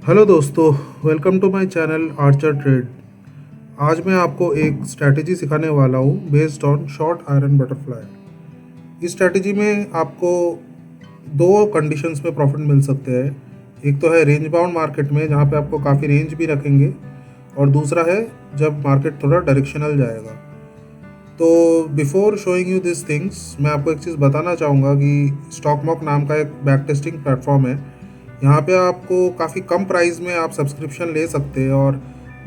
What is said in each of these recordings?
Hello दोस्तों, welcome to my channel Archer Trade. आज मैं आपको एक स्ट्रैटेजी सिखाने वाला हूँ based on short iron butterfly. इस स्ट्रैटेजी में आपको दो कंडीशंस में प्रॉफिट मिल सकते हैं। एक तो है रेंज बाउंड मार्केट में, जहाँ पे आपको काफ़ी रेंज भी रखेंगे, और दूसरा है जब मार्केट थोड़ा डायरेक्शनल जाएगा। तो before showing you this things, मैं आपको एक चीज़ बताना चाहूँगा कि स्टॉक मॉक नाम का एक बैक टेस्टिंग प्लेटफॉर्म है। यहाँ पे आपको काफ़ी कम प्राइस में आप सब्सक्रिप्शन ले सकते हैं और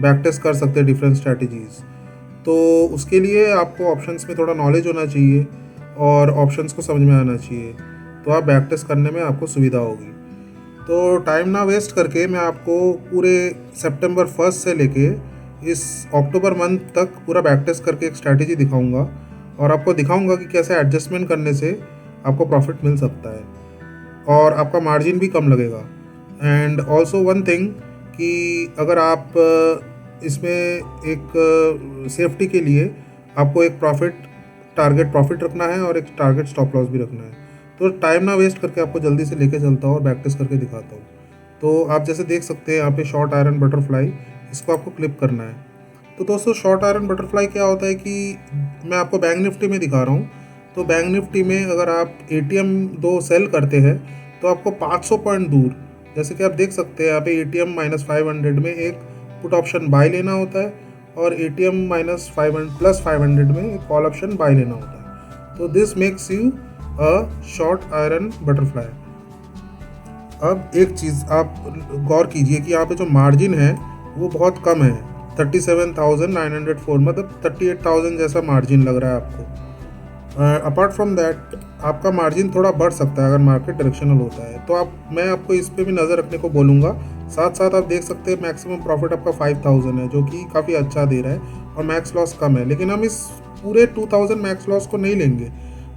बैक टेस्ट कर सकते हैं डिफरेंट स्ट्रैटेजीज़। तो उसके लिए आपको ऑप्शंस में थोड़ा नॉलेज होना चाहिए और ऑप्शंस को समझ में आना चाहिए, तो आप बैक टेस्ट करने में आपको सुविधा होगी। तो टाइम ना वेस्ट करके मैं आपको पूरे सितंबर 1 से लेके इस अक्टूबर मंथ तक पूरा बैक टेस्ट करके एक स्ट्रैटेजी दिखाऊंगा, और आपको दिखाऊंगा कि कैसे एडजस्टमेंट करने से आपको प्रॉफिट मिल सकता है और आपका मार्जिन भी कम लगेगा। एंड ऑल्सो वन थिंग कि अगर आप इसमें एक सेफ्टी के लिए आपको एक टारगेट प्रॉफिट रखना है और एक टारगेट स्टॉप लॉस भी रखना है। तो टाइम ना वेस्ट करके आपको जल्दी से लेके चलता हूँ और बैक टेस्ट करके दिखाता हूँ। तो आप जैसे देख सकते हैं यहाँ पे शॉर्ट आयरन बटरफ्लाई, इसको आपको क्लिक करना है। तो दोस्तों, शॉर्ट आयरन बटरफ्लाई क्या होता है कि मैं आपको बैंक निफ्टी में दिखा रहा हूँ। तो बैंक निफ्टी में अगर आप एटीएम दो सेल करते हैं तो आपको 500 पॉइंट दूर, जैसे कि आप देख सकते हैं यहाँ पे एटीएम -500 में एक पुट ऑप्शन बाय लेना होता है और एटीएम -500 +500 में एक कॉल ऑप्शन बाय लेना होता है। तो this makes you a short iron butterfly. अब एक चीज़ आप गौर कीजिए कि यहाँ पे जो मार्जिन है वो बहुत कम है, 37,904, मतलब 38,000 जैसा मार्जिन लग रहा है आपको। अपार्ट फ्रॉम दैट आपका मार्जिन थोड़ा बढ़ सकता है अगर मार्केट डायरेक्शनल होता है। तो मैं आपको इस पे भी नज़र रखने को बोलूँगा। साथ साथ आप देख सकते हैं मैक्सिमम प्रॉफिट आपका 5,000 है, जो कि काफ़ी अच्छा दे रहा है, और मैक्स लॉस कम है। लेकिन हम इस पूरे 2,000 मैक्स लॉस को नहीं लेंगे।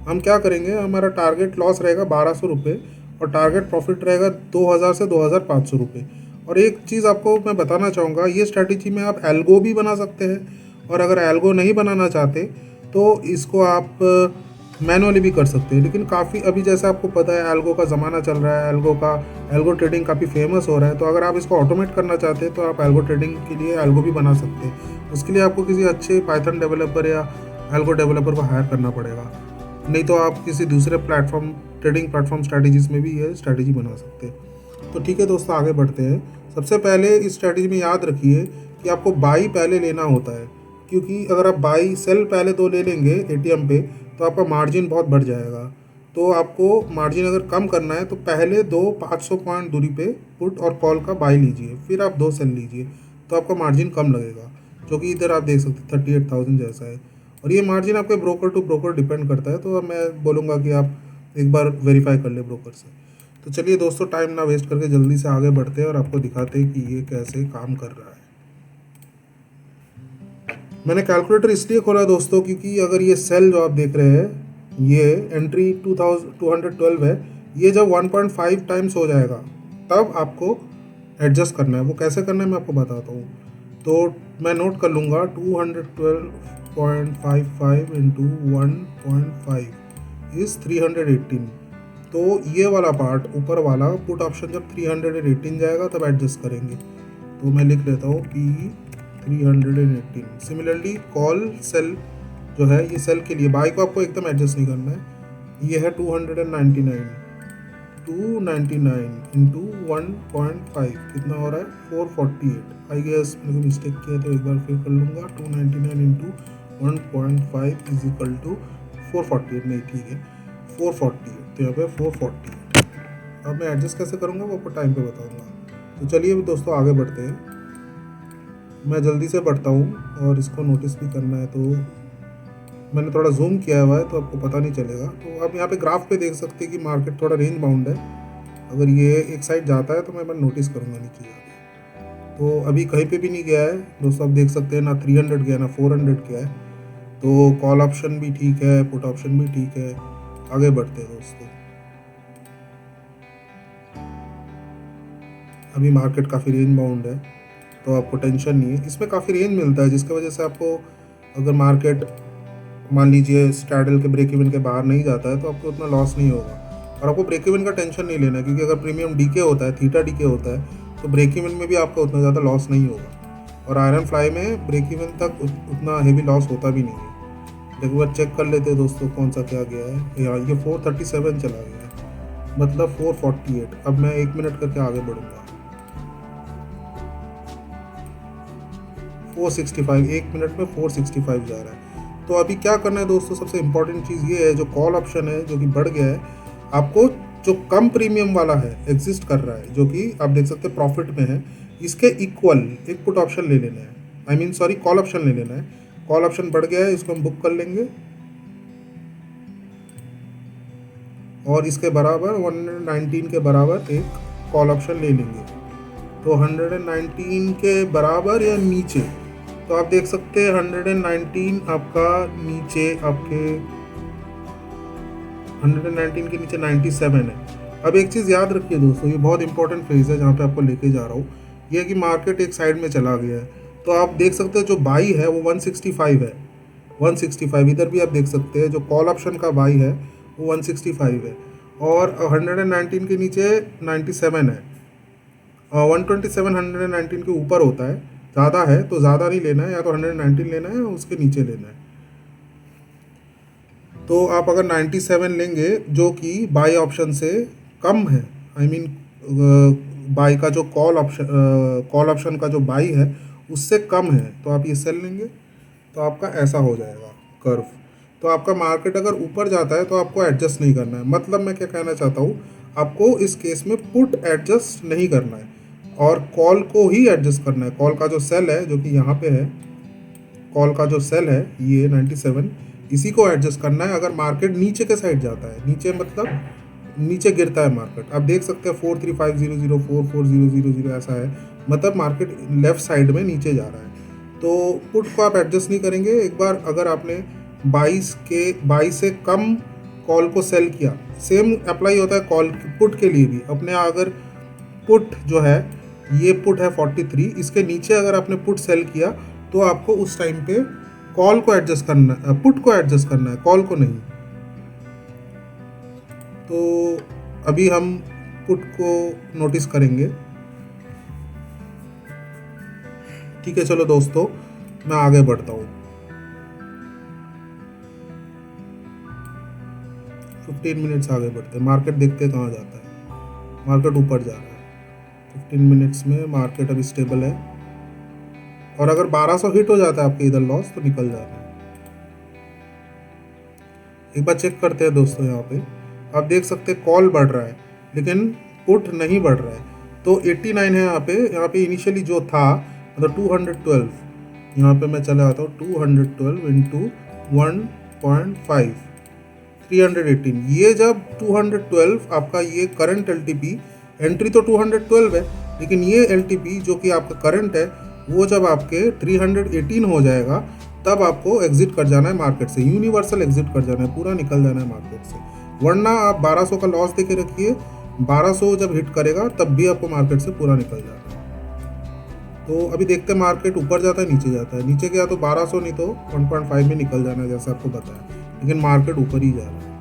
हम क्या करेंगे, हमारा टारगेट लॉस रहेगा 1,200 रुपये और टारगेट प्रॉफिट रहेगा 2,000 से 2,500 रुपये। और एक चीज़ आपको मैं बताना चाहूँगा, ये स्ट्रैटेजी में आप एल्गो भी बना सकते हैं, और अगर एल्गो नहीं बनाना चाहते तो इसको आप मैनुअली भी कर सकते हैं। लेकिन काफ़ी अभी जैसे आपको पता है एल्गो का ज़माना चल रहा है, एल्गो ट्रेडिंग काफ़ी फेमस हो रहा है। तो अगर आप इसको ऑटोमेट करना चाहते हैं तो आप एल्गो ट्रेडिंग के लिए एल्गो भी बना सकते हैं। उसके लिए आपको किसी अच्छे पाइथन डेवलपर या एल्गो डेवलपर को हायर करना पड़ेगा, नहीं तो आप किसी दूसरे ट्रेडिंग प्लेटफॉर्म स्ट्रैटेजीज में भी ये स्ट्रैटेजी बना सकते हैं। तो ठीक है दोस्तों, आगे बढ़ते हैं। सबसे पहले इस स्ट्रैटेजी में याद रखिए कि आपको बाई पहले लेना होता है, क्योंकि अगर आप बाई सेल पहले दो ले लेंगे एटीएम पे तो आपका मार्जिन बहुत बढ़ जाएगा। तो आपको मार्जिन अगर कम करना है तो पहले दो 500 पॉइंट दूरी पे पुट और कॉल का बाई लीजिए, फिर आप दो सेल लीजिए, तो आपका मार्जिन कम लगेगा, जो कि इधर आप देख सकते हैं 38,000 जैसा है। और ये मार्जिन आपके ब्रोकर टू ब्रोकर डिपेंड करता है, तो मैं बोलूँगा कि आप एक बार वेरीफाई कर ले ब्रोकर से। तो चलिए दोस्तों, टाइम ना वेस्ट करके जल्दी से आगे बढ़ते हैं और आपको दिखाते हैं कि ये कैसे काम कर रहा है। मैंने कैलकुलेटर इसलिए खोला दोस्तों, क्योंकि अगर ये सेल जो आप देख रहे हैं, ये एंट्री 2,212 है, ये जब 1.5 टाइम्स हो जाएगा तब आपको एडजस्ट करना है। वो कैसे करना है मैं आपको बताता हूँ। तो मैं नोट कर लूँगा 212.55 इंटू 1.5 इज़ 318। तो ये वाला पार्ट ऊपर वाला पुट ऑप्शन जब 318 जाएगा तब एडजस्ट करेंगे। तो मैं लिख लेता हूँ P 318। सिमिलरली कॉल सेल जो है, ये सेल के लिए बाई को आपको एकदम एडजस्ट नहीं करना है। ये है 299 इंटू 1.5 कितना हो रहा है 448। आई गेस मैंने मिस्टेक किया तो एक बार फिर कर लूँगा। 299 इंटू 1.5 इज इक्वल टू 448, नहीं ठीक है 448। तो यहाँ पे 448। अब मैं एडजस्ट कैसे करूँगा वो आपको टाइम पे बताऊँगा। तो चलिए दोस्तों, आगे बढ़ते हैं। मैं जल्दी से बढ़ता हूँ और इसको नोटिस भी करना है, तो मैंने थोड़ा जूम किया हुआ है तो आपको पता नहीं चलेगा। तो आप यहाँ पे ग्राफ पे देख सकते हैं कि मार्केट थोड़ा रेंज बाउंड है। अगर ये एक साइड जाता है तो मैं नोटिस करूँगा नीचे जाके। तो अभी कहीं पे भी नहीं गया है दोस्तों, आप देख सकते हैं ना 300 गया ना 400 गया है। तो कॉल ऑप्शन भी ठीक है, पुट ऑप्शन भी ठीक है। आगे बढ़ते हैं दोस्तों। अभी मार्केट काफ़ी रेंज बाउंड है, तो आपको टेंशन नहीं है। इसमें काफ़ी रेंज मिलता है, जिसकी वजह से आपको अगर मार्केट मान लीजिए स्ट्रैडल के ब्रेक इवन के बाहर नहीं जाता है तो आपको उतना लॉस नहीं होगा। और आपको ब्रेक इवन का टेंशन नहीं लेना है, क्योंकि अगर प्रीमियम डीके होता है, थीटा डीके होता है, तो ब्रेक इवन में भी आपका उतना ज़्यादा लॉस नहीं होगा, और आयरन फ्लाई में ब्रेक इवन तक उतना हेवी लॉस होता भी नहीं है। एक बार चेक कर लेते हैं दोस्तों कौन सा क्या गया है। यहाँ ये 437 चला गया है, मतलब 448। अब मैं 1 मिनट करके आगे बढ़ूंगा। 465, 1 मिनट में 465 जा रहा है। तो अभी क्या करना है दोस्तों, सबसे इम्पोर्टेंट चीज़ ये है, जो कॉल ऑप्शन है जो कि बढ़ गया है, आपको जो कम प्रीमियम वाला है एग्जिस्ट कर रहा है, जो कि आप देख सकते हैं प्रॉफिट में है, इसके इक्वल एक पुट ऑप्शन ले लेना है, I mean sorry call option ले लेना है। कॉल ऑप्शन बढ़ गया है, इसको हम बुक कर लेंगे और इसके बराबर 119 के बराबर एक कॉल ऑप्शन ले लेंगे। तो 119 के बराबर या नीचे, तो आप देख सकते हैं 119 आपका नीचे, आपके 119 के नीचे 97 है। अब एक चीज़ याद रखिए दोस्तों, ये बहुत इंपॉर्टेंट फेज है जहाँ पे आपको लेके जा रहा हूँ, ये है कि मार्केट एक साइड में चला गया है। तो आप देख सकते हैं जो बाई है वो 165 है, 165। इधर भी आप देख सकते हैं जो कॉल ऑप्शन का बाई है वो 165 है, और 119 के नीचे 97 है। 127 119 के ऊपर होता है, ज़्यादा है तो ज़्यादा नहीं लेना है, या तो 119 लेना है या उसके नीचे लेना है। तो आप अगर 97 लेंगे जो कि बाई ऑप्शन से कम है, आई मीन बाई का जो कॉल ऑप्शन का जो बाई है उससे कम है, तो आप ये सेल लेंगे, तो आपका ऐसा हो जाएगा कर्व। तो आपका मार्केट अगर ऊपर जाता है तो आपको एडजस्ट नहीं करना है। मतलब मैं क्या कहना चाहता हूँ, आपको इस केस में पुट एडजस्ट नहीं करना है और कॉल को ही एडजस्ट करना है। कॉल का जो सेल है जो कि यहाँ पे है, कॉल का जो सेल है ये 97, इसी को एडजस्ट करना है। अगर मार्केट नीचे के साइड जाता है, नीचे मतलब नीचे गिरता है मार्केट, आप देख सकते हैं 43500 44000 ऐसा है, मतलब मार्केट लेफ्ट साइड में नीचे जा रहा है। तो पुट को आप एडजस्ट नहीं करेंगे। एक बार अगर आपने 22 से कम कॉल को सेल किया, सेम अप्लाई होता है कॉल पुट के लिए भी। अपने अगर पुट जो है, ये पुट है 43, इसके नीचे अगर आपने पुट सेल किया तो आपको उस टाइम पे कॉल को एडजस्ट करना है, पुट को एडजस्ट करना है, कॉल को नहीं। तो अभी हम पुट को नोटिस करेंगे। ठीक है, चलो दोस्तों मैं आगे बढ़ता हूँ। 15 मिनट्स आगे बढ़ते हैं, मार्केट देखते हैं कहाँ जाता है। मार्केट ऊपर जा रहा है 15 मिनट्स में, मार्केट अभी स्टेबल है, और अगर 1200 हिट हो जाता है आपके इधर लॉस तो निकल जाता है। एक बार चेक करते हैं दोस्तों, यहाँ पे आप देख सकते हैं कॉल बढ़ रहा है लेकिन पुट नहीं बढ़ रहा है। तो 89 है यहाँ पे इनिशियली जो था, मतलब 212, यहाँ पे मैं चला आता हूँ 212 इंटू 1.5, 318। ये जब 212 आपका ये करंट LTP, एंट्री तो 212 है, लेकिन ये LTP जो कि आपका करंट है वो जब आपके 318 हो जाएगा तब आपको एग्जिट कर जाना है मार्केट से, यूनिवर्सल एग्जिट कर जाना है, पूरा निकल जाना है मार्केट से। वरना आप 1200 का लॉस देके रखिए, 1200 जब हिट करेगा तब भी आपको मार्केट से पूरा निकल जाना है। तो अभी देखते हैं मार्केट ऊपर जाता है नीचे जाता है। नीचे गया तो 1200 नहीं तो 1.5 में निकल जाना है जैसे आपको बताया, लेकिन मार्केट ऊपर ही जा रहा है।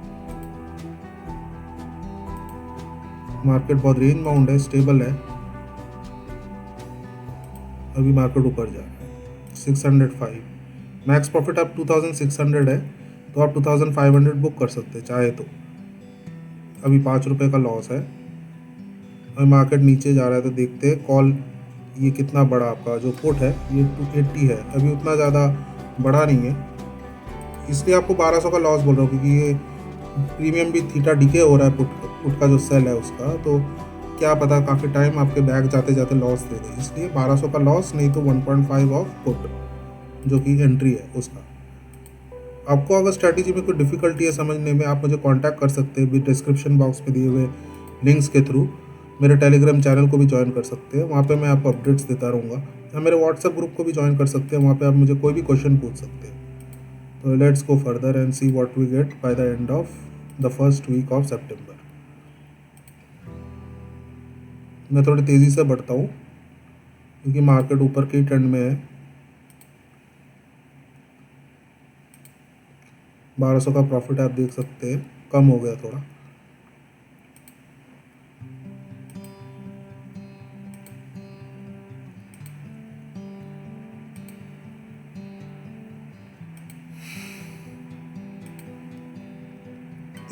मार्केट बहुत रेंज बाउंड है, स्टेबल है। अभी मार्केट ऊपर जा रहा है 605, मैक्स प्रॉफिट आप 2600 है, तो आप 2500 बुक कर सकते हैं चाहे तो। अभी 5 रुपये का लॉस है, अभी मार्केट नीचे जा रहा है। तो देखते हैं कॉल ये कितना बड़ा, आपका जो पुट है ये 280 है, अभी उतना ज़्यादा बड़ा नहीं है, इसलिए आपको 1200 का लॉस बोल रहा हूँ, क्योंकि ये प्रीमियम भी थीटा डीके हो रहा है पुट का जो सेल है उसका। तो क्या पता काफ़ी टाइम आपके बैग जाते जाते लॉस दे दे, इसलिए 1200 का लॉस, नहीं तो 1.5 ऑफ पुट जो कि एंट्री है उसका। आपको अगर स्ट्रैटेजी में कोई डिफ़िकल्टी है समझने में, आप मुझे कांटेक्ट कर सकते हैं भी डिस्क्रिप्शन बॉक्स में दिए हुए लिंक्स के थ्रू। मेरे टेलीग्राम चैनल को भी ज्वाइन कर सकते हैं, वहाँ पे मैं आपको अपडेट्स देता रहूँगा, या मेरे व्हाट्सएप ग्रुप को भी ज्वाइन कर सकते हैं, वहाँ पे आप मुझे कोई भी क्वेश्चन पूछ सकते हैं। तो let's go further and see what we get by the end of the first week of September. मैं थोड़ी तेज़ी से बढ़ता हूँ क्योंकि मार्केट ऊपर की ट्रेंड में है। 1200 का प्रॉफिट आप देख सकते हैं, कम हो गया थोड़ा।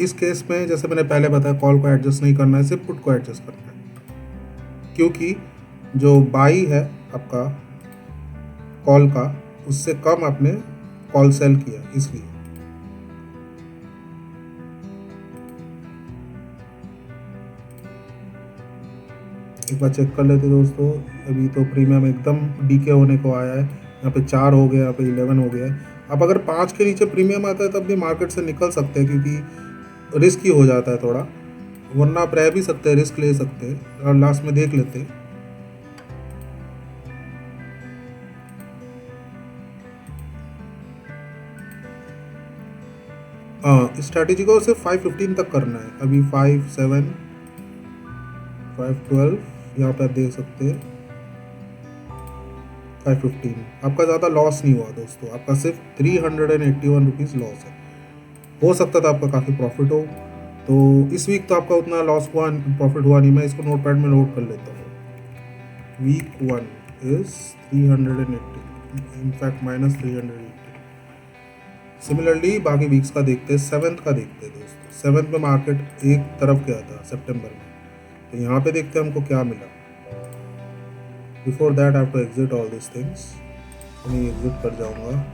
इस केस में जैसे मैंने पहले बताया, कॉल को एडजस्ट नहीं करना है, सिर्फ पुट को एडजस्ट करना है, क्योंकि जो बाई है आपका कॉल का उससे कम आपने कॉल सेल किया, इसलिए। एक बार चेक कर लेते दोस्तों। अभी तो प्रीमियम एकदम डीके होने को आया है, यहाँ पे 4 हो गया, यहाँ पे 11 हो गया है। अब अगर 5 के नीचे प्रीमियम आता है तब भी मार्केट से निकल सकते हैं, क्योंकि रिस्क ही हो जाता है थोड़ा, वरना आप रह भी सकते हैं, रिस्क ले सकते हैं। और लास्ट में देख लेते हैं। हाँ, स्ट्रैटेजी को सिर्फ 515 तक करना है। अभी 5, 7, 5, 12 यहाँ पे आप देख सकते हैं, 515। आपका ज़्यादा लॉस नहीं हुआ दोस्तों, आपका सिर्फ 381 रुपीज़ लॉस है। हो सकता था आपका काफ़ी प्रॉफिट हो। तो इस वीक तो आपका उतना लॉस हुआ, प्रॉफिट हुआ नहीं। मैं इसको नोट पैड में नोट कर लेता हूँ। Week 1 is 380, in fact minus 380। Similarly बाकी वीक्स का देखते हैं। 7th का देखते हैं दोस्तों। 7th में मार्केट एक तरफ गया था सितंबर में, तो यहाँ पे देखते हैं हमको क्या मिला। Before that I have to exit all this things. तो मैं एग्जिट कर जाऊँगा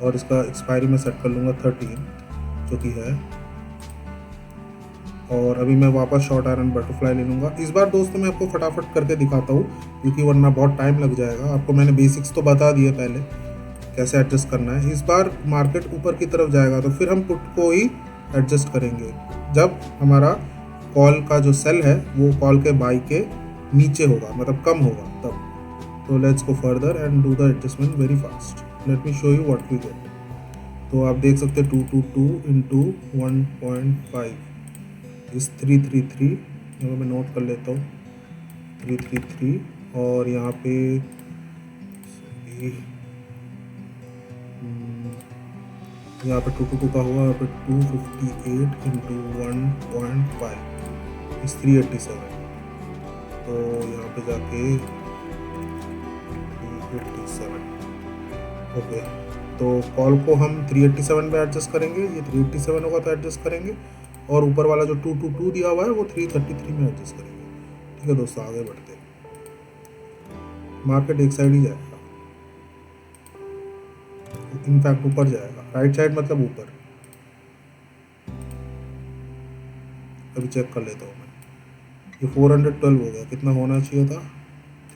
और इसका एक्सपायरी में सेट कर लूँगा 13 जो कि है। और अभी मैं वापस शॉर्ट आयरन बटरफ्लाई ले लूँगा। इस बार दोस्तों मैं आपको फटाफट करके दिखाता हूँ, क्योंकि वरना बहुत टाइम लग जाएगा। आपको मैंने बेसिक्स तो बता दिए पहले कैसे एडजस्ट करना है। इस बार मार्केट ऊपर की तरफ जाएगा तो फिर हम पुट को ही एडजस्ट करेंगे, जब हमारा कॉल का जो सेल है वो कॉल के बाई के नीचे होगा, मतलब कम होगा तब। तो let's go further and do the adjustment very fast. Let me show you what we get. तो आप देख सकते हैं 222 इंटू 1.5 इस 333। यहाँ मैं नोट कर लेता हूँ 333। और यहाँ पे यहाँ पे 222 का हुआ, यहाँ पे 258 इंटू 1.5 इस 387। तो यहाँ पे जाके 387। ओके, तो कॉल को हम 387 पे एडजस्ट करेंगे। ये 387 होगा तो एडजस्ट करेंगे, और ऊपर वाला जो 222 दिया हुआ है वो 333 में एडजस्ट करेंगे। ठीक है दोस्तों, आगे बढ़ते हैं। मार्केट एक साइड ही जाएगा, इनफैक्ट ऊपर जाएगा, राइट साइड मतलब ऊपर। अभी चेक कर लेता हूँ मैं। ये 412 हो गया, कितना होना चाहिए था?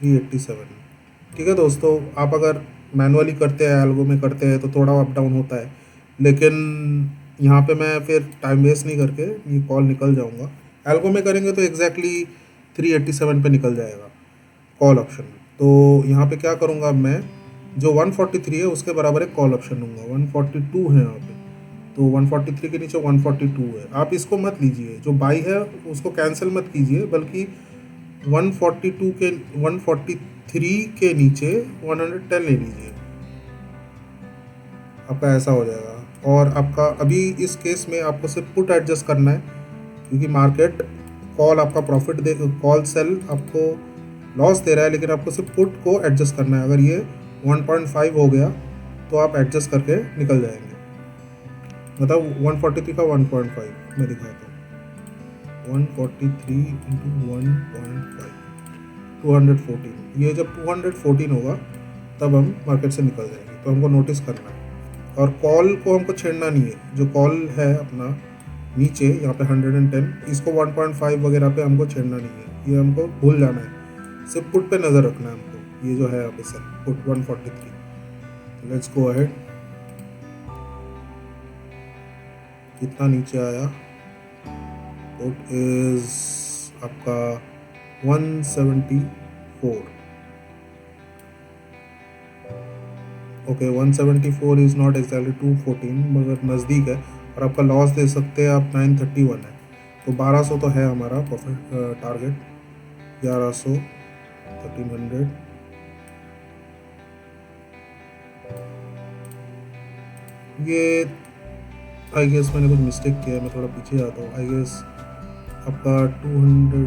387। ठीक है दोस्तों, आप अगर मैनुअली करते हैं, एल्गो में करते हैं तो थोड़ा अप डाउन होता है, लेकिन यहाँ पे मैं फिर टाइम वेस्ट नहीं करके ये कॉल निकल जाऊँगा। एल्गो में करेंगे तो एग्जैक्टली 387 पे निकल जाएगा कॉल ऑप्शन। तो यहाँ पे क्या करूँगा मैं, जो 143 है उसके बराबर एक कॉल ऑप्शन लूँगा। 142 है यहाँ पे, तो 143 के नीचे 142 है। आप इसको मत लीजिए, जो बाई है उसको कैंसिल मत कीजिए, बल्कि 142 के 143 के नीचे 110 ले लीजिए, आपका ऐसा हो जाएगा। और आपका अभी इस केस में आपको सिर्फ पुट एडजस्ट करना है, क्योंकि मार्केट कॉल आपका प्रॉफिट दे, कॉल सेल आपको लॉस दे रहा है, लेकिन आपको सिर्फ पुट को एडजस्ट करना है। अगर ये 1.5 हो गया तो आप एडजस्ट करके निकल जाएंगे। मतलब 143 का 1.5 मैं दिखाता हूँ। 143 इंटू 1.5 214। ये जब 214 होगा तब हम मार्केट से निकल जाएंगे। तो हमको नोटिस करना है, और कॉल को हमको छेड़ना नहीं है। जो कॉल है अपना नीचे यहाँ पे 110, इसको 1.5 वगैरह पे हमको छेड़ना नहीं है, ये हमको भूल जाना है। सिर्फ पुट पे नज़र रखना है हमको। ये जो है यहाँ पे sir put 143। Let's go ahead. कितना नीचे आया? पुट इज आपका 174। ओके, 174 इज़ नॉट एक्जैक्टली 214, मगर नज़दीक है। और आपका लॉस दे सकते हैं आप 931 है, तो 1200 तो है हमारा प्रॉफिट टारगेट। 1100, 1300। ये आई गेस मैंने कुछ मिस्टेक किया है, मैं थोड़ा पीछे आता हूँ। आई गेस आपका 200।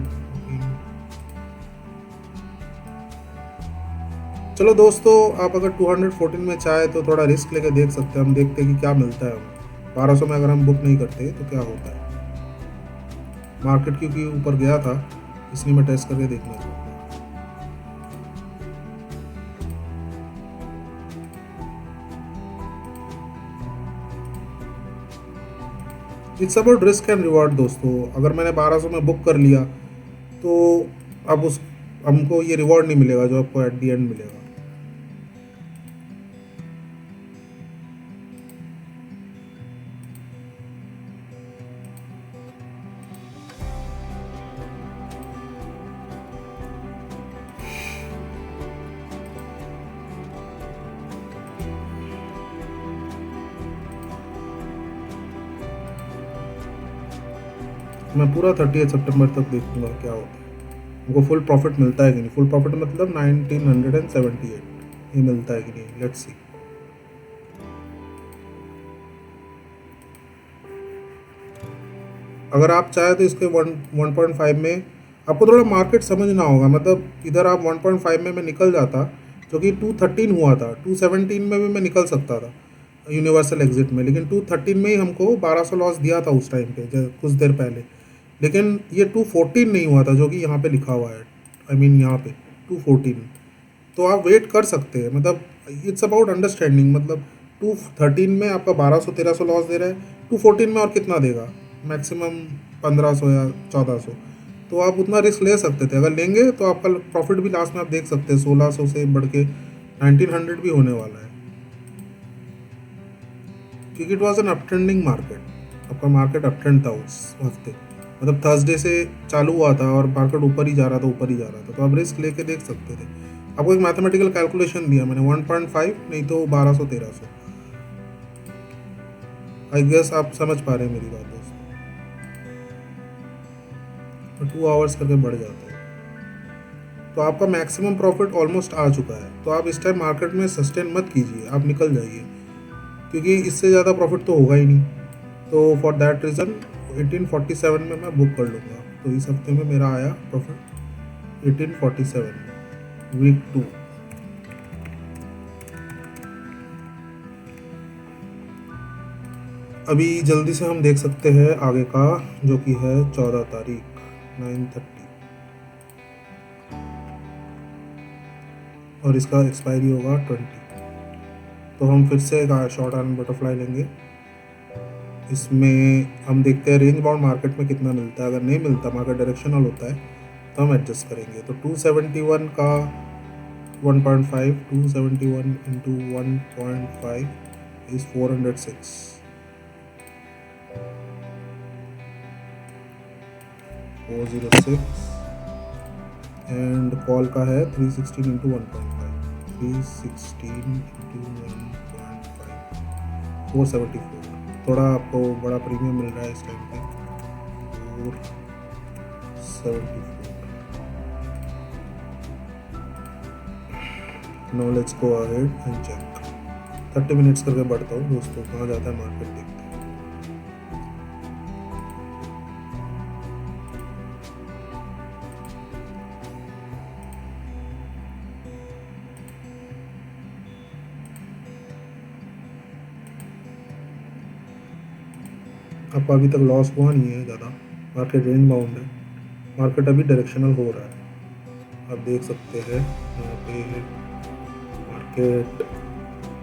चलो दोस्तों, आप अगर 214 में चाहे तो थोड़ा रिस्क लेके देख सकते हैं। हम देखते हैं कि क्या मिलता है हमें। 1200 में अगर हम बुक नहीं करते तो क्या होता है। मार्केट क्योंकि ऊपर गया था इसलिए मैं टेस्ट करके देखना चाहूँगा। It's about risk and reward दोस्तों। अगर मैंने 1200 में बुक कर लिया तो अब उस हमको ये रिवॉर्ड नहीं मिलेगा जो आपको एट दी एंड मिलेगा। मैं पूरा 30 सितंबर तक देखूंगा क्या होता है, हमको फुल प्रॉफिट मिलता है कि नहीं। फुल प्रॉफिट मतलब 1978 ये मिलता है कि नहीं, लेट्स सी। अगर आप चाहे तो इसके 1.5 में आपको थोड़ा मार्केट समझना होगा। मतलब इधर आप 1.5 में मैं निकल जाता, जो कि 213 हुआ था। 217 में भी मैं निकल सकता था यूनिवर्सल एग्जिट में, लेकिन 213 में ही हमको 1200 लॉस दिया था उस टाइम पे कुछ देर पहले। लेकिन ये 214 नहीं हुआ था जो कि यहाँ पे लिखा हुआ है, आई मीन यहाँ पे 214। तो आप वेट कर सकते हैं। मतलब इट्स अबाउट अंडरस्टैंडिंग। मतलब 213 में आपका 1200-1300 लॉस दे रहा है, 214 में और कितना देगा, मैक्सिमम 1500 या 1400। तो आप उतना रिस्क ले सकते थे। अगर लेंगे तो आपका प्रॉफिट भी लास्ट में आप देख सकते हैं 1600 से बढ़ के 1900 भी होने वाला है, क्योंकि it was an up trending market. आपका मार्केट अप ट्रेंड था उस हफ्ते। मतलब थर्सडे से चालू हुआ था और मार्केट ऊपर ही जा रहा था, ऊपर ही जा रहा था। तो आप रिस्क लेके देख सकते थे। आपको एक मैथमेटिकल कैलकुलेशन दिया मैंने, 1.5 नहीं तो 1200-1300। आई गेस आप समझ पा रहे हैं मेरी बात दोस्तों। 2 आवर्स करके बढ़ जाता है तो आपका मैक्सिमम प्रॉफिट ऑलमोस्ट आ चुका है। तो आप इस टाइम मार्केट में सस्टेन मत कीजिए, आप निकल जाइए, क्योंकि इससे ज़्यादा प्रॉफिट तो होगा ही नहीं। तो फॉर दैट रीज़न 1847 में मैं बुक कर लूँगा। तो इस हफ्ते में मेरा आया प्रॉफिट 1847 वीक 2। अभी जल्दी से हम देख सकते हैं आगे का, जो कि है 14 तारीख 9:30, और इसका एक्सपायरी होगा 20। तो हम फिर से शॉर्ट आर्म बटरफ्लाई लेंगे। इसमें हम देखते हैं रेंज बाउंड मार्केट में कितना मिलता है। अगर नहीं मिलता, मार्केट डायरेक्शनल होता है, तो हम एडजस्ट करेंगे। तो 271 का 1.5, 271 इंटू 1.5 इज 406, 406। एंड कॉल का है 316 इंटू 1.5, 316 इंटू 1.5, 474। थोड़ा आपको बड़ा प्रीमियम मिल रहा है इस टाइम पे, 474। Now let's go ahead and check. 30 minutes करके बढ़ता हूँ दोस्तों, कहाँ जाता है मार्केट देखते हैं। आपका अभी तक लॉस हुआ नहीं है ज़्यादा, मार्केट रेंज बाउंड है, मार्केट अभी डायरेक्शनल हो रहा है। आप देख सकते हैं यहाँ पे मार्केट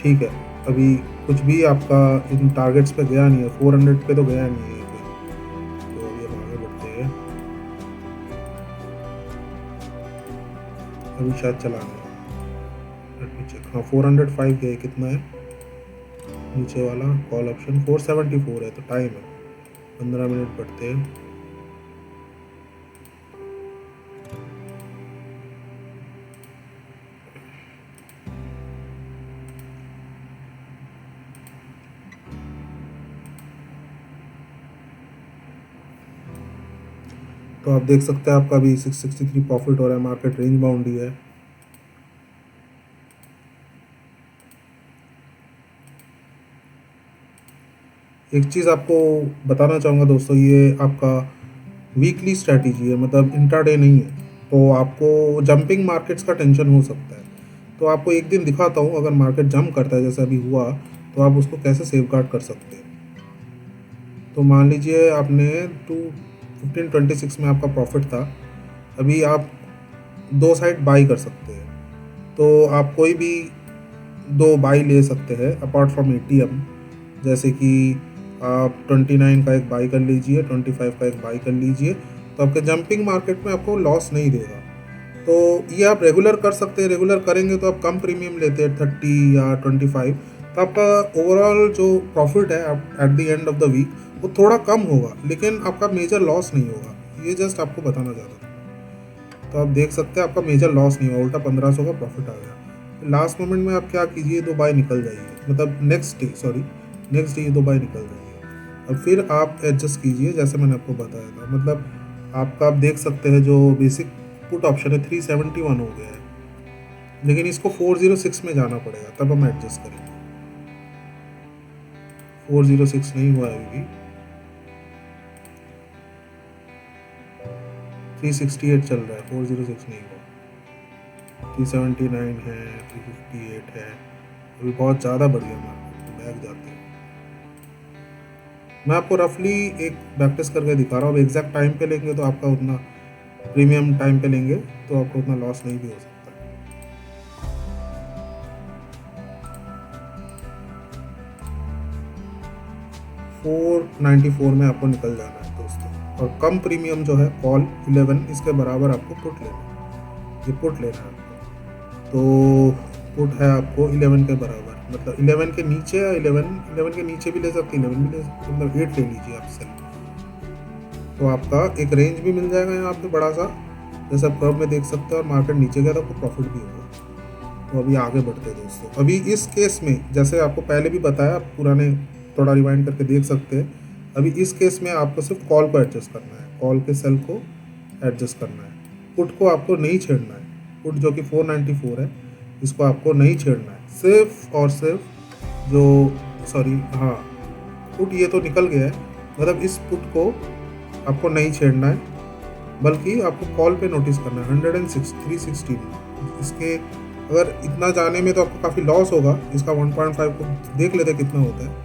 ठीक है। अभी कुछ भी आपका इन टारगेट्स पे गया नहीं है, 400 पे तो गया नहीं है कोई। तो अभी हम आगे बढ़ते हैं। अभी शायद चला गया, लेट मी चेक। हाँ 405 गया, कितना है नीचे वाला कॉल ऑप्शन, 474 है। तो टाइम है 15 मिनट बढ़ते हैं। तो आप देख सकते हैं आपका भी 663 प्रॉफिट हो रहा है, मार्केट रेंज बाउंड ही है। एक चीज़ आपको बताना चाहूँगा दोस्तों, ये आपका वीकली स्ट्रैटेजी है, मतलब इंट्राडे नहीं है। तो आपको जंपिंग मार्केट्स का टेंशन हो सकता है। तो आपको एक दिन दिखाता हूँ, अगर मार्केट जंप करता है जैसे अभी हुआ, तो आप उसको कैसे सेफ गार्ड कर सकते हैं। तो मान लीजिए आपने 1526 में आपका प्रॉफिट था। अभी आप दो साइड बाई कर सकते हैं, तो आप कोई भी दो बाई ले सकते हैं अपार्ट फ्रॉम एटीएम। जैसे कि आप 29 का एक बाई कर लीजिए, 25 का एक बाई कर लीजिए, तो आपके जंपिंग मार्केट में आपको लॉस नहीं देगा। तो ये आप रेगुलर कर सकते हैं। रेगुलर करेंगे तो आप कम प्रीमियम लेते हैं 30 या 25, तो आपका ओवरऑल जो प्रॉफिट है at the end of the week वो थोड़ा कम होगा, लेकिन आपका मेजर लॉस नहीं होगा। ये जस्ट आपको बताना चाहता था। तो आप देख सकते हैं आपका मेजर लॉस नहीं हुआ, उल्टा 1500 का प्रॉफिट आ गया। लास्ट मोमेंट में आप क्या कीजिए, दो बाय निकल जाइए, मतलब नेक्स्ट डे ये दो बाय निकल जाइए। और फिर आप एडजस्ट कीजिए जैसे मैंने आपको बताया था। मतलब आपका आप देख सकते हैं जो बेसिक पुट ऑप्शन है 371 हो गया है, लेकिन इसको 406 में जाना पड़ेगा, तब हम एडजस्ट करेंगे। 406 नहीं हुआ है अभी भी, 368 चल रहा है, 406 नहीं हुआ। 379 है, 358 है, अभी बहुत ज़्यादा बढ़ गया मार्केट, बैक जाते हैं। मैं आपको रफली एक बैक टेस्ट करके दिखा रहा हूँ। अब एग्जैक्ट टाइम पे लेंगे तो आपका उतना प्रीमियम टाइम पे लेंगे तो आपको उतना लॉस नहीं भी हो सकता। 494 में आपको निकल जाना है दोस्तों। और कम प्रीमियम जो है कॉल 11, इसके बराबर आपको पुट लेना है। ये पुट लेना है आपको, तो पुट है आपको 11 के बराबर, मतलब 11 के नीचे या 11 के नीचे भी ले सकते हैं, 11 भी ले सकते, मतलब 8 ले लीजिए आप सेल। तो आपका एक रेंज भी मिल जाएगा यहाँ पे बड़ा सा, जैसे आप कर्व में देख सकते हैं, और मार्केट नीचे गया तो आपको प्रॉफिट भी होगा। तो अभी आगे बढ़ते हैं दोस्तों। अभी इस केस में जैसे आपको पहले भी बताया, आप पुराने थोड़ा रिवाइंड करके देख सकते हैं। अभी इस केस में आपको सिर्फ कॉल को एडजस्ट करना है, कॉल के सेल को एडजस्ट करना है। पुट को आपको नहीं छेड़ना है। पुट जो कि 494 है, इसको आपको नहीं छेड़ना है। सिर्फ और सिर्फ जो पुट ये तो निकल गया है, मतलब इस पुट को आपको नहीं छेड़ना है, बल्कि आपको कॉल पे नोटिस करना है 316। इसके अगर इतना जाने में तो आपको काफ़ी लॉस होगा। इसका 1.5 को देख लेते कितना होता है।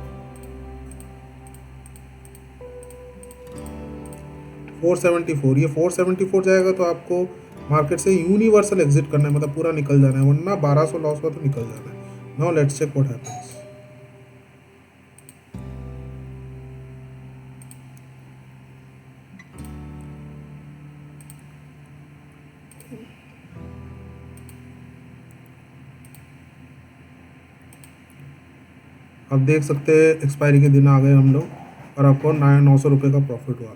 474, ये 474 जाएगा तो आपको मार्केट से यूनिवर्सल एग्जिट करना है, मतलब पूरा निकल जाना है, वरना 1200 लॉस हुआ तो निकल जाना है। Now let's check what happens. आप देख सकते हैं एक्सपायरी के दिन आ गए हम लोग, और आपको 900 रुपये का प्रॉफिट हुआ।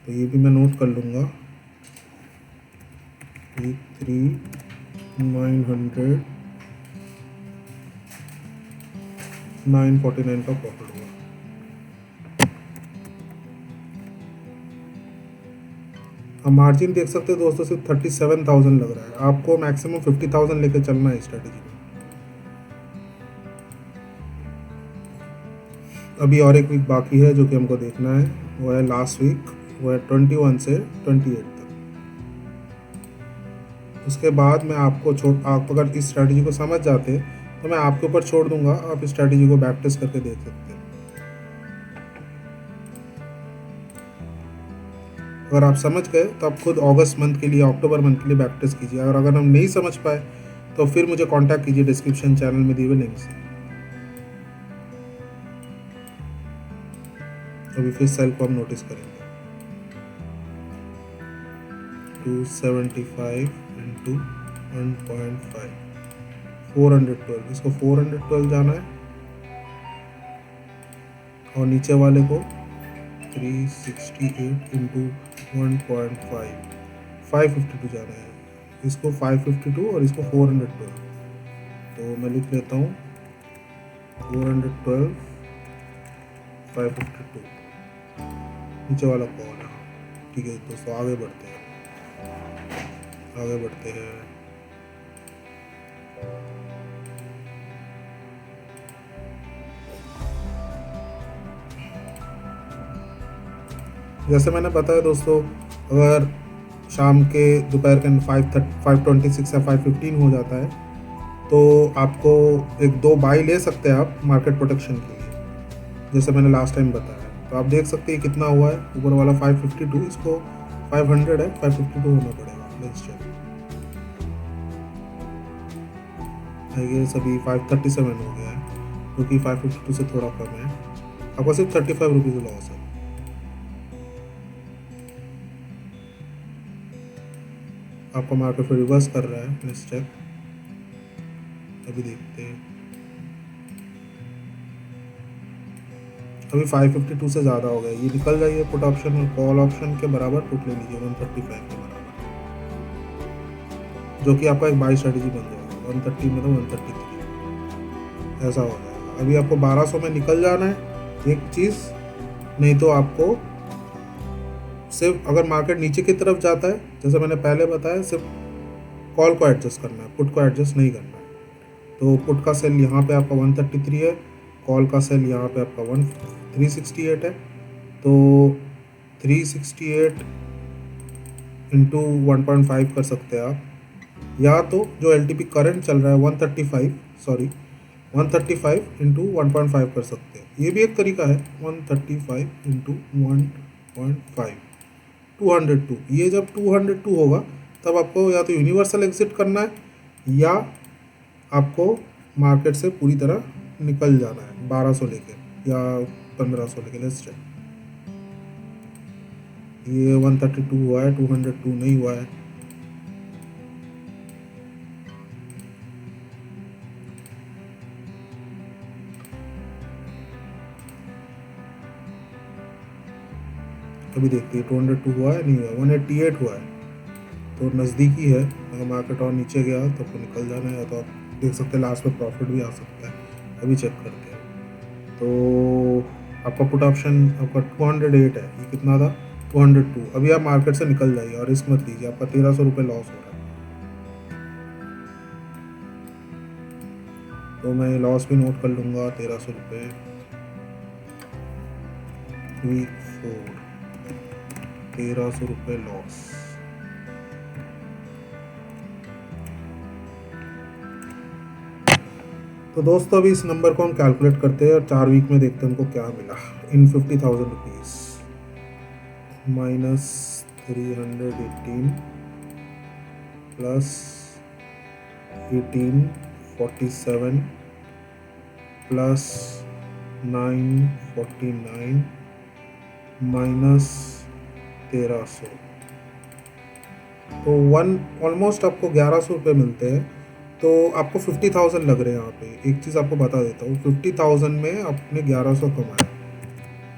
तो ये भी मैं नोट कर लूँगा। 900 949 का प्रॉफिट हुआ। अब मार्जिन देख सकते हैं दोस्तों, सिर्फ 37,000 लग रहा है। आपको मैक्सिमम 50,000 लेके चलना है स्ट्रेटेजी में। अभी और एक वीक बाकी है जो कि हमको देखना है, वो है लास्ट वीक, वो है 21 से 28 तक। उसके बाद मैं आप अगर इस स्ट्रैटेजी को समझ जाते तो मैं आपके ऊपर छोड़ दूंगा, आप इस स्ट्रैटेजी को बैक टेस्ट करके देख सकते हैं। अगर आप समझ गए तो आप खुद अगस्त मंथ के लिए, अक्टूबर मंथ के लिए बैक टेस्ट कीजिए। अगर हम नहीं समझ पाए तो फिर मुझे कांटेक्ट कीजिए डिस्क्रिप्शन चैनल में दिए हुए लिंक से। अभी फिर सेल को हम नोटिस करेंगे। 275 इंटू 1.5, 412, इसको 412 जाना है, और नीचे वाले को 368 इंटू 1.5, 552 जाना है। इसको 552 और इसको 412। तो मैं लिख लेता हूँ 412 552, नीचे वाला कॉल है। ठीक है दोस्तों, आगे बढ़ते हैं। जैसे मैंने बताया दोस्तों, अगर शाम के दोपहर के 526 या 515 हो जाता है तो आपको एक दो बाई ले सकते हैं आप मार्केट प्रोटेक्शन के लिए, जैसे मैंने लास्ट टाइम बताया। तो आप देख सकते हैं कितना हुआ है, ऊपर वाला 552, इसको 500 है, 552 होना पड़ेगा। लेट्स चेक, ये सभी 537 हो गया है, क्योंकि 552 से थोड़ा कम है। आपको सिर्फ 35 रुपीज़ लॉस है। आपका मार्केट फिर रिवर्स कर रहा है। लेट्स चेक, अभी देखते हैं। अभी 552 से ज़्यादा हो गया, ये निकल जाइए पुट ऑप्शन और कॉल ऑप्शन के बराबर पुट ले लीजिए 135 के बराबर, जो कि आपका एक बाई स्ट्रेटेजी बन जाएगा। 130 में तो 133 ऐसा हो जाएगा। अभी आपको 1200 में निकल जाना है एक चीज़, नहीं तो आपको सिर्फ अगर मार्केट नीचे की तरफ जाता है, जैसे मैंने पहले बताया, सिर्फ कॉल को एडजस्ट करना है, पुट को एडजस्ट नहीं करना है। तो पुट का सेल यहाँ पे आपका 133 है, कॉल का सेल यहाँ पे आपका 368 है। तो 368 इंटू 1.5 कर सकते हैं आप, या तो जो LTP करंट चल रहा है 135 इंटू 1.5 कर सकते हैं। ये भी एक तरीका है, 135 इंटू 1.5, 202। ये जब 202 होगा तब आपको या तो यूनिवर्सल एग्जिट करना है, या आपको मार्केट से पूरी तरह निकल जाना है 1200 लेके या 1500 लेके। लेट्स चेक, ये 132 हुआ है, 202 नहीं हुआ है। अभी देखते हैं 202 हुआ है, नहीं हुआ, 188 हुआ है, तो नज़दीकी है। अगर मार्केट और नीचे गया तो आपको निकल जाना है, या तो आप देख सकते हैं लास्ट में प्रॉफिट भी आ सकता है। अभी चेक करते हैं। तो आपका पुट ऑप्शन आपका 208 है, ये कितना था 202। अभी आप मार्केट से निकल जाइए और रिस्क मत लीजिए, आपका 1300 रुपये लॉस हो रहा है। तो मैं लॉस भी नोट कर लूँगा, 1300 रुपये, वीक 4, 1300 रुपये लॉस। तो दोस्तों अभी इस नंबर को हम कैलकुलेट करते हैं और 4 वीक में देखते हैं हमको क्या मिला। इन 50,000 rupees minus 318 plus 1847 plus 949 minus 1300, तो ऑलमोस्ट आपको 1100 रुपये मिलते हैं। तो आपको 50,000 लग रहे हैं यहाँ पे। एक चीज़ आपको बता देता हूँ, 50,000 में आपने 1100 कमाया,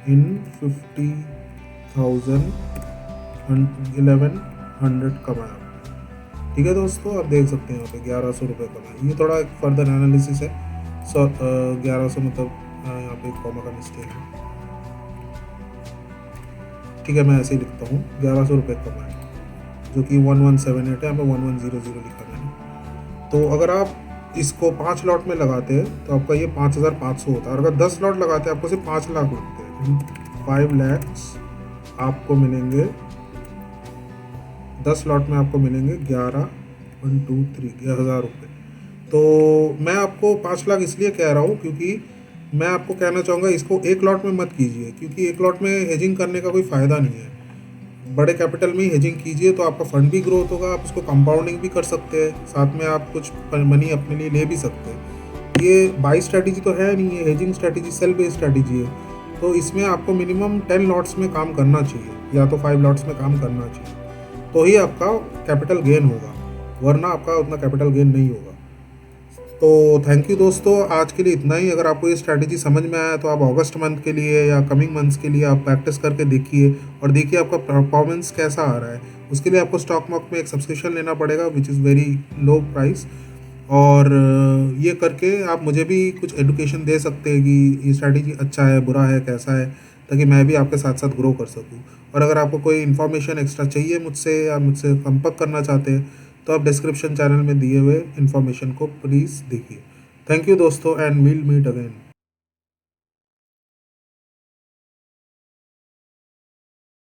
इन 50,000 1100 कमाया। ठीक है दोस्तों, आप देख सकते हैं यहाँ पे 1100 रुपये कमाए। ये थोड़ा एक फर्दर एनालिसिस है। 1100 मतलब यहाँ पे कॉमा का मिस्टेक है। ठीक है, मैं ऐसे ही लिखता हूँ 1100 रुपये कमाए, जो कि 1178 है, यहाँ पे 1100 लिखा मैंने। तो अगर आप इसको 5 लॉट में लगाते हैं तो आपका ये 5,500 होता है, और अगर 10 लॉट लगाते हैं आपको सिर्फ 5 लाख लगते हैं। 5 लैक्स आपको मिलेंगे 10 लॉट में, आपको मिलेंगे 11,123,000 रुपये। तो मैं आपको 5 लाख इसलिए कह रहा हूँ क्योंकि मैं आपको कहना चाहूँगा इसको 1 लॉट में मत कीजिए, क्योंकि 1 लॉट में हेजिंग करने का कोई फ़ायदा नहीं है। बड़े कैपिटल में ही हेजिंग कीजिए तो आपका फंड भी ग्रोथ होगा, आप उसको कंपाउंडिंग भी कर सकते हैं, साथ में आप कुछ मनी अपने लिए ले भी सकते हैं। ये बाई स्ट्रैटेजी तो है नहीं, है hedging strategy, sell based strategy है। तो इसमें आपको मिनिमम 10 लॉट्स में काम करना चाहिए, या तो 5 लॉट्स में काम करना चाहिए, तो ही आपका कैपिटल गेन होगा, वरना आपका उतना कैपिटल गेन नहीं होगा। तो थैंक यू दोस्तों, आज के लिए इतना ही। अगर आपको ये स्ट्रैटेजी समझ में आया तो आप अगस्त मंथ के लिए या कमिंग मंथ्स के लिए आप प्रैक्टिस करके देखिए और देखिए आपका परफॉर्मेंस कैसा आ रहा है। उसके लिए आपको स्टॉक मार्केट में एक सब्सक्रिप्शन लेना पड़ेगा which is very low price, और ये करके आप मुझे भी कुछ एडुकेशन दे सकते हैं कि ये स्ट्रैटेजी अच्छा है, बुरा है, कैसा है, ताकि मैं भी आपके साथ साथ ग्रो कर सकूँ। और अगर आपको कोई इन्फॉर्मेशन एक्स्ट्रा चाहिए मुझसे या मुझसे संपर्क करना चाहते हैं तो आप डिस्क्रिप्शन चैनल में दिए हुए इन्फॉर्मेशन को प्लीज़ देखिए। थैंक यू दोस्तों, एंड वील मीट अगेन।